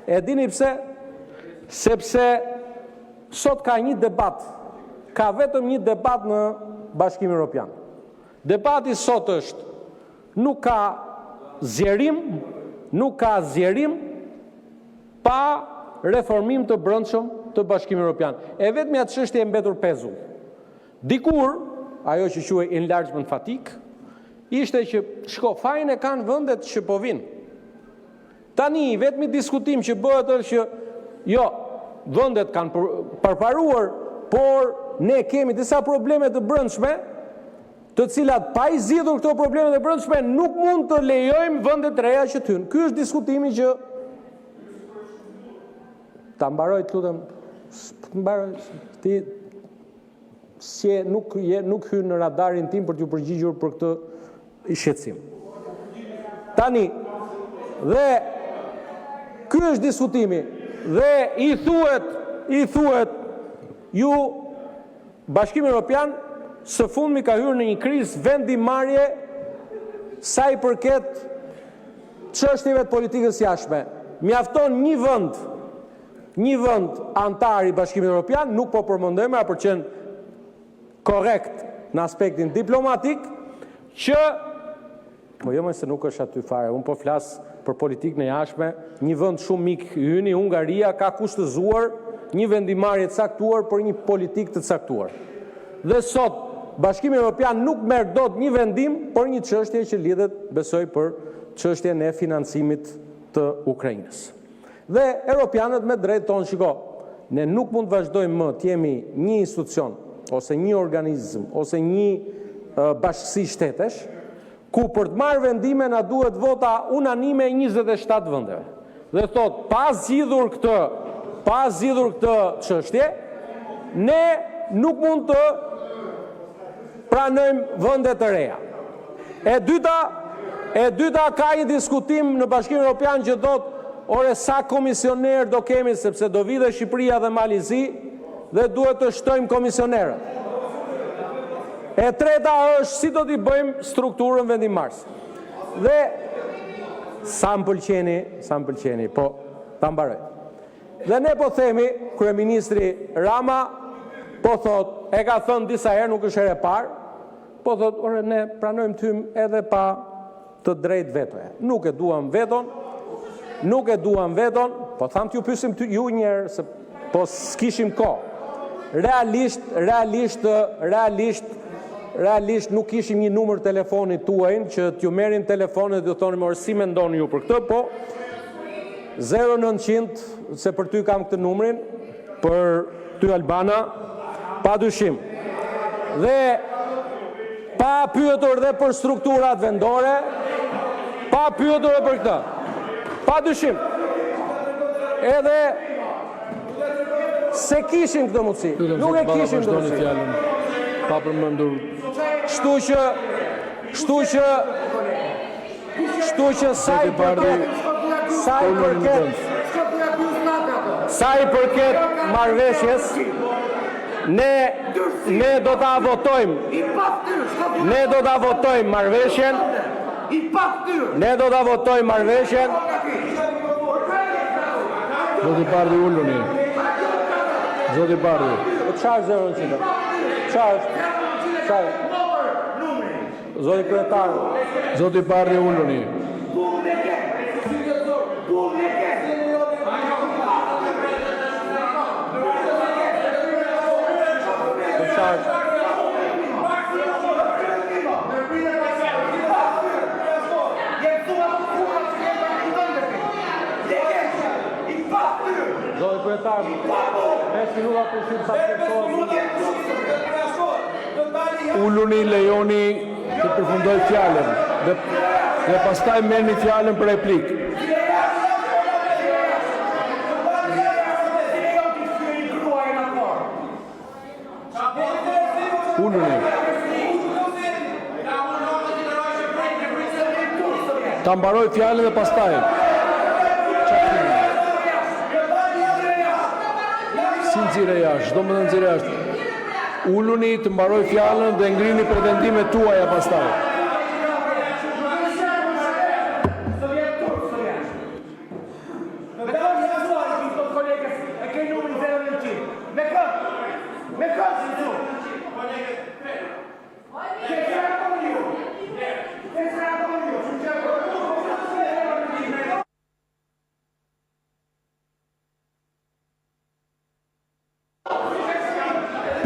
E dini pse? Sepse sot ka një debat, ka vetëm një debat në Bashkimin Evropian. Debati sot është, nuk ka zgjerim pa reformim të brendshëm të Bashkimit Evropian. E vetmja çështje e mbetur pezull. Dikur, ajo që quhej enlargement fatigue, ishte që fajin e kanë vendet që po vinë. Tani, vetmi diskutim që bëhet është që jo, vendet kanë përparuar, por ne kemi disa probleme të brendshme, të cilat pa i zgjidhur këto probleme të brendshme nuk mund të lejojmë vende të reja që të hynë. Ky është diskutimi që ta mbaroj, të lutem, mbaroj ti si nuk hyn në radarin tim për t'ju përgjigjur për këtë shqetësim. Tani, dhe ky është diskutimi dhe i thuhet ju Bashkimi Evropian së fundmi ka hyrë në një krizë vendimarrje sa i përket çështjeve të politikës jashtme. Mjafton një vend antar i Bashkimit Evropian, nuk po përmendojmë për të qenë korrekt në aspektin diplomatik, që po jo më se nuk është aty fare, unë po flas për politikën e jashtme, një vend shumë mik hyni, Hungaria ka kushtëzuar një vendimarrje të caktuar për një politikë të caktuar. Dhe sot Bashkimi Evropian nuk merr dot një vendim për një çështje që lidhet, besoj, për çështjen e financimit të Ukrainës. Dhe europianët me drejt tonë, shiko, ne nuk mund të vazhdojmë më të jemi një institucion, ose një organizëm, ose një bashkësi shtetesh, ku për të marrë vendime na duhet vota unanime 27 vendeve. Dhe thot, pa zgjidhur këtë çështje, ne nuk mund të pranojmë vende të reja. E dyta ka një diskutim në Bashkimin Evropian që thotë, ore sa komisioner do kemi, sepse do vi dhe Shqipëria dhe Malizi dhe duhet të shtojmë komisionerët. E treta është si do t'i bëjmë strukturën vendimarrëse. Dhe sa më pëlqeni, po ta mbaroj. Dhe ne po themi, kryeministri Rama po thot, e ka thënë disa herë, nuk është herë e parë, po thot, ore ne pranojmë të hyjmë edhe pa të drejtë vetoje. Nuk e duam veton, po tham t'ju pyesim ju njerë, se po s'kishim kohë. Realisht nuk kishim një numër telefonit tuajnë që t'ju merrin telefonet dhe thonim orë si mendoni ju për këtë, po 0900, se për ty kam këtë numrin, për ty Albana, pa dyshim. Dhe pa pyetur dhe për strukturat vendore, pa pyetur dhe për këtë, pa dyshim. Edhe se kishim këtë mundësi, nuk e kishim këtë mundësi. Pa përmendur. Kështu që sa i përket marrëveshjes, ne do ta votojmë. Ne do ta votojmë marrëveshjen. Zoti Bardhi uluni. Zoti Bardhi. Çfarë zëron çita? Çfarë? Zoti kryetar. Zoti Bardhi uluni. Zoti kryetar, 5 minuta për shqip sa Uluni, lejoni të përfundoj fjalën dhe pastaj merrni fjalën për replik. Uluni. Ta mbaroj fjalën dhe pastaj. Si nxirë jashtë, do më të nxirë jashtë. Uluni të mbaroj fjalën dhe ngrini pretendimet tuaja pastaj.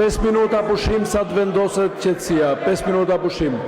5 minuta pushim sa të vendoset qetësia. 5 minuta pushim.